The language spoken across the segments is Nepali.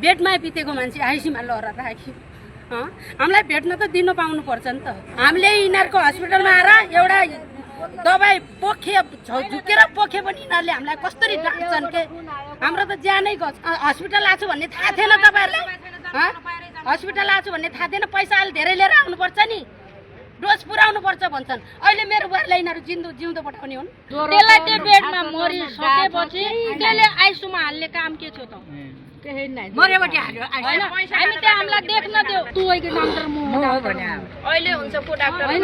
बेडमा बितेको मान्छे आइसीमा लहरा राख्यो। हामीलाई भेट्न त दिनु पाउनु पर्छ नि त। हामीले यिनीहरूको हस्पिटलमा आएर एउटा दबाई पोखे झुकेर पोखे पनि यिनीहरूले हामीलाई कसरी डाक्छन् के। हाम्रो त ज्यानै गयो। हस्पिटल आएको भन्ने थाहा थिएन तपाईँहरूलाई? हस्पिटल आएको भन्ने थाहा थिएन? पैसा अलि धेरै लिएर आउनुपर्छ नि, डोज पुऱ्याउनु पर्छ भन्छन्। अहिले मेरो बुहारीलाई यिनीहरू जिउँदो पठाउने हुन्। त्यसलाई त्यो बेडमा मरिसकेपछि त्यसले आइसुमा हाल्ने काम के थियो त? मरेपछि हाल्यो हैन, हामी त्यहाँ हामीलाई देख्न दियो। तुइको डाक्टर म हो भने अहिले हुन्छ को डाक्टर हैन,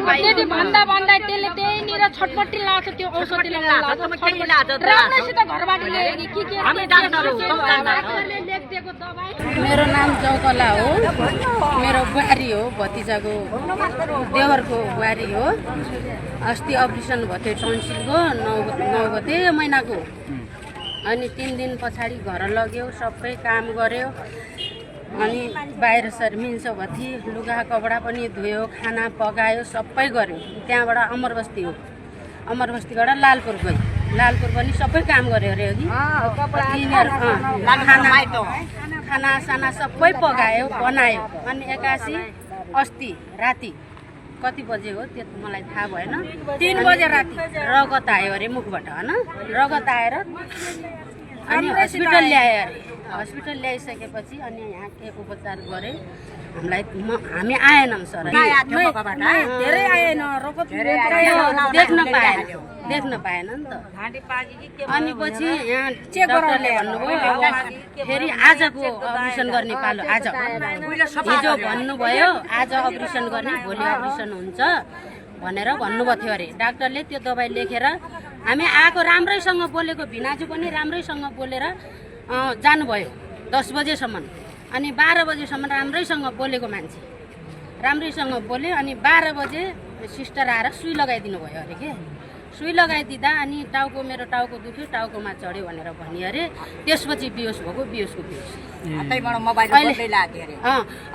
त्यति भन्दा त्यसले त्यहीँनिर छटपट्टि लाछ। त्यो औषधि राम्रोसित घरबाट ल्यायो कि के लेखिदिएको दबाई। मेरो नाम चौकला हो। मेरो बुहारी हो, भतिजाको देवरको बुहारी हो। अस्ति अपरेसन भएको थियो टन्सिलको 9 गते महिनाको। अनि 3 दिन पछाडि घर लग्यो, सबै काम गर्यो। अनि बाहिर मिल्छ भथी लुगा कपडा पनि धुयो, खाना पकायो, सबै गर्यो। त्यहाँबाट अमरबस्ती हो, अमरबस्तीबाट लालपुर गयो। लालपुर पनि सबै काम गर्यो अरे अघि। खाना साना सबै पकायो, बनायो। अनि 81 अस्ति राति कति बजे हो त्यो मलाई थाहा भएन, 3 बजे राति रगत आयो अरे मुखबाट होइन। रगत आएर अनि हस्पिटल ल्यायो अरे। हस्पिटल ल्याइसकेपछि अनि यहाँ के उपचार गरे हामीलाई। हामी आएनौँ सर, धेरै आएन, रगत देख्न पाएन नि त। अनि पछि यहाँ चेक डक्टरले भन्नुभयो फेरि आजको अपरेसन गर्ने पालो आज। हिजो भन्नुभयो आज अपरेसन गर्ने, भोलि अपरेसन हुन्छ भनेर भन्नुभएको थियो अरे डाक्टरले। त्यो दबाई लेखेर हामी आएको राम्रैसँग बोलेको, भिनाजु पनि राम्रैसँग बोलेर जानुभयो 10 बजेसम्म। अनि 12 बजेसम्म राम्रैसँग बोलेको मान्छे राम्रैसँग बोल्यो। अनि 12 बजे सिस्टर आएर सुई लगाइदिनु भयो अरे के। सुई लगाइदिँदा अनि मेरो टाउको दुख्यो, टाउकोमा चढ्यो भनेर भन्यो अरे। त्यसपछि बिहोस भएको, बिहोसको बिहोस।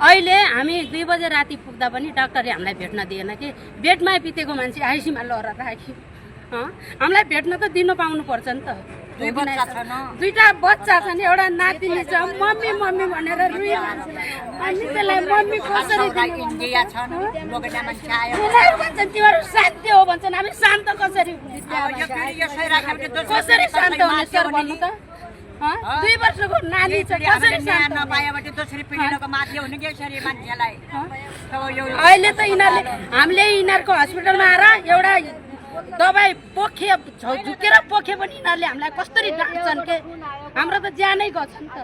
अहिले हामी 2 बजे राति पुग्दा पनि डाक्टरले हामीलाई भेट्न दिएन कि। बेडमा बितेको मान्छे आइसीमा लहरा राख्यो। हामीलाई भेट्न त दिनु पाउनु पर्छ नि त। 2टा बच्चा छन्, एउटा नातिनी छ। मम्मी मम्मी भनेर रुइरहेको छ। अनि त्यसलाई मम्मी कसरी भन्छन्, तिमीहरू शान्ति हो भन्छन्। हामी शान्त कसरी शान्त हुने सर भन्नु त? 2 वर्षको नानी छ, कसरी शान्त नपाएपछि दोस्रो पिँढीको माथि हुने के सरी मान्छेलाई। अहिले त हामीले यिनीहरूको हस्पिटलमा आएर एउटा दबाई पोखे झुकेर पोखे पनि यिनीहरूले हामीलाई कसरी डाक्छन् के। हाम्रो त ज्यानै गयो नि त।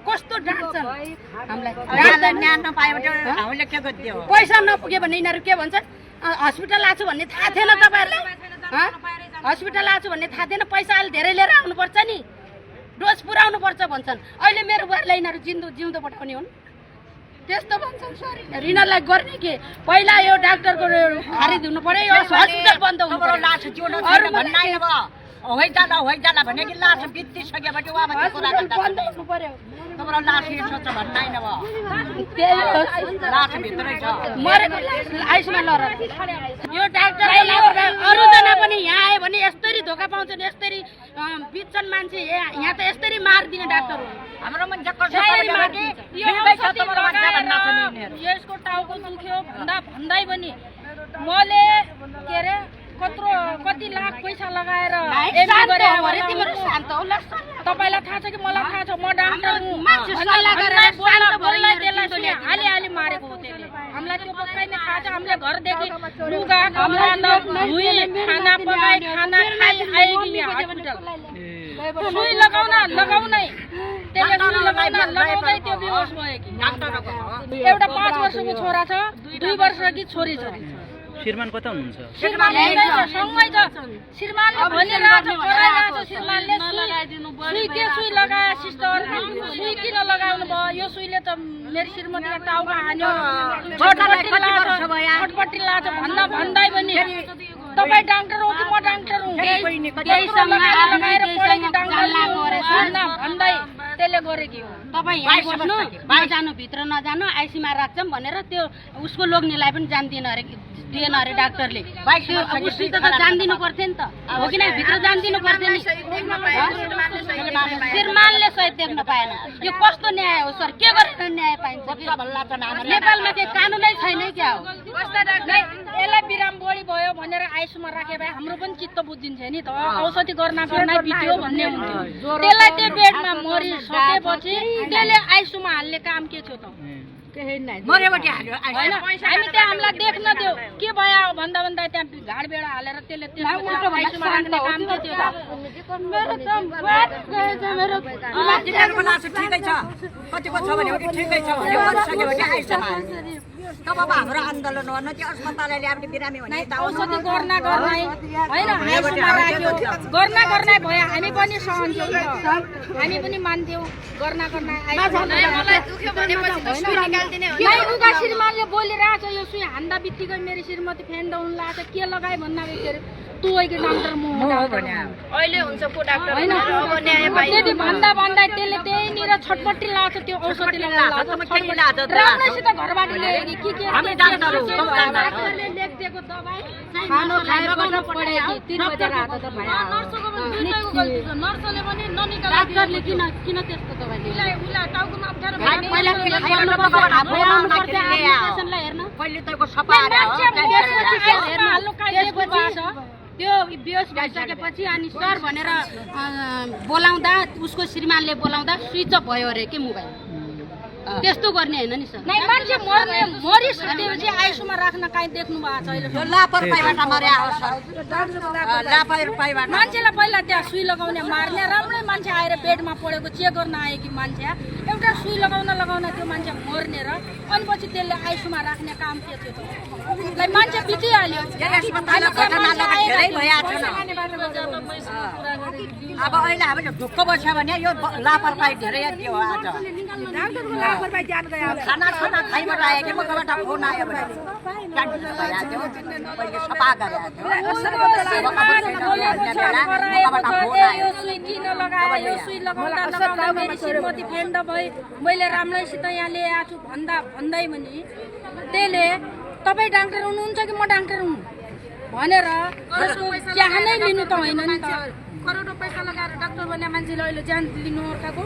कस्तो डाक्छन् हामीलाई। पैसा नपुग्यो भने यिनीहरू के भन्छन्, हस्पिटल आएको भन्ने थाहा थिएन तपाईँहरूलाई? हस्पिटल आएको भन्ने थाहा थिएन? पैसा अलि धेरै लिएर आउनुपर्छ नि, डोज पुऱ्याउनु पर्छ भन्छन्। अहिले मेरो बुहारीलाई यिनीहरू जिउँदो पठाउने हुन्। त्यस्तो भन्छन् सर। यिनीहरूलाई गर्ने के? पहिला यो डाक्टरको खारिदिनु पर्यो, यो हस्पिटल बन्द हुनु पर्यो। भने कि लास बितिसकेपछि यो डाक्टर अरूजना पनि यहाँ आयो भने यस्तरी धोका पाउँछन्, यस्तरी बित्छन् मान्छे। यहाँ त यस्तरी मारिदिने डाक्टर हो। हाम्रो मान्छे यसको टाउको दुख्यो भन्दै पनि मैले के अरे कति लाख पैसा लगाएर तपाईँलाई थाहा छ कि मलाई थाहा छ? म डाक्टर हाली मारेको हो त्यसले। हामीलाई त्यो पक्कै नै थाहा छ। हामीले घरदेखि लुगा कपडा धुई, खाना पकाइ, खाना खाइ आएकी हस्पिटल। सुई लगाउनै त्यसले सुई लगाउँदै त्यो बेहोस भयो कि। एउटा 5 वर्षको छोरा छ, 2 वर्षकी छोरी छ। श्रीमान कता हुनुहुन्छ? श्रीमानले भनिरहेछ, कराइरहेछ। श्रीमानले सुई लगाए सिस्टर, सुई किन लगाउनु भयो? यो सुईले त मेरो श्रीमतीको टाउको हान्यो, छटपट्टि लाछ भन्दै पनि तपाईँ डाक्टर हो कि म डाक्टर हुँ? लगाएर पढेको डाक्टर भन्दै त्यसले गरेकी हो। तपाईँ यहाँ बस्नु नजानु भित्र नजानु आइसीमा राख्छौँ भनेर त्यो उसको लोग्नेलाई पनि जान्दिन अरे दिएन अरे डाक्टरले उसित त जान्दिनु पर्थ्यो नि त हो कि भित्र जान्दिनु पर्थ्यो नि श्रीमानले सहित देख्न पाएन यो कस्तो न्याय हो सर के गरेर न्याय पाइन्छ नेपालमा चाहिँ कानुनै छैन क्या हो यसलाई बिराम बढी भयो भनेर आइसुमा राखे भए हाम्रो पनि चित्त बुझिन्छ नि त औषधि गर्न बित्यो भन्ने हुन्थ्यो त्यसलाई त्यो बेडमा मरिसकेपछि त्यसले आइसुमा हाल्ने काम के थियो त मरेबटी हाल्यो होइन हामी त्यहाँ हामीलाई देख्न दियो के भयो भन्दा भन्दा त्यहाँ घाड बेडा हालेर त्यसले आइसुमा राख्ने काम के थियो तिनीहरूको लास ठिकै छ कतिको छ भने ठिकै छ भने मरिसकेपछि आइसमा तब अब हाम्रो आन्दोलन हो न त्यो अस्पतालले ल्याउने बिरामी भने औषधि गर्न गर्नै होइन आइसुमा राख्यो गर्न भयो हामी पनि सहन्थ्यौँ हामी पनि मान्थ्यौँ गर्न उगा श्रीमानले बोलिरहेछ यो सुई हान्दा बित्तिकै मेरो श्रीमती फेन्दा हुन लाग्छ के लगाए भन्दा तोइको डाक्टर म अहिले हुन्छ को डाक्टर होइन त्यति भन्दा त्यसले त्यहीँनिर छटपट्टि लाग्छ त्यो औषधि राम्रैसित घरबाट ल्यायो कि के डाक्टरले लेखिदिएको दबाई खानु खाएर गर्न पड्यो कि 3 बजेर आएको त नर्सले पनि ननिकाल्नु डाक्टरले किन त्यस्तो दबाई दियो उला टाउकोमा अप्ठ्यारो पहिला हेर्न पहिले तको सफा त्यो बेहोस भइसकेपछि अनि सर भनेर बोलाउँदा उसको श्रीमानले बोलाउँदा स्विच अफ भयो अरे के मोबाइल त्यस्तो गर्ने होइन नि सर मान्छे मरिसकेपछि आइसुमा राख्न काहीँ देख्नु भएको छ अहिले लापरवाहीबाट मर्या हो सर लापरवाहीबाट मान्छेलाई पहिला त्यहाँ सुई लगाउने मार्ने राम्रै मान्छे आएर बेडमा पढेको चेक गर्न आयो कि मान्छे एउटा सुई लगाउन त्यो मान्छे मर्ने र अनि पछि त्यसले आइसुमा राख्ने काम के थियो मान्छे बितिहाल्यो अब अहिले हामीले ढुक्क बस्यो भने यो लापरवाही धेरै थियो आज खाना खाइबाट आयो कि मबाट फोन आयो भने सफा श्रीमती फेन्ड भए मैले राम्रैसित यहाँ ल्याएको छु भन्दै भने त्यसले तपाईँ डाक्टर हुनुहुन्छ कि म डाक्टर हुँ भनेर चिया नै लिनु त होइन नि त करोडौँ पैसा लगाएर डाक्टर बन्ने मान्छेले अहिले ज्यान लिनु अर्काको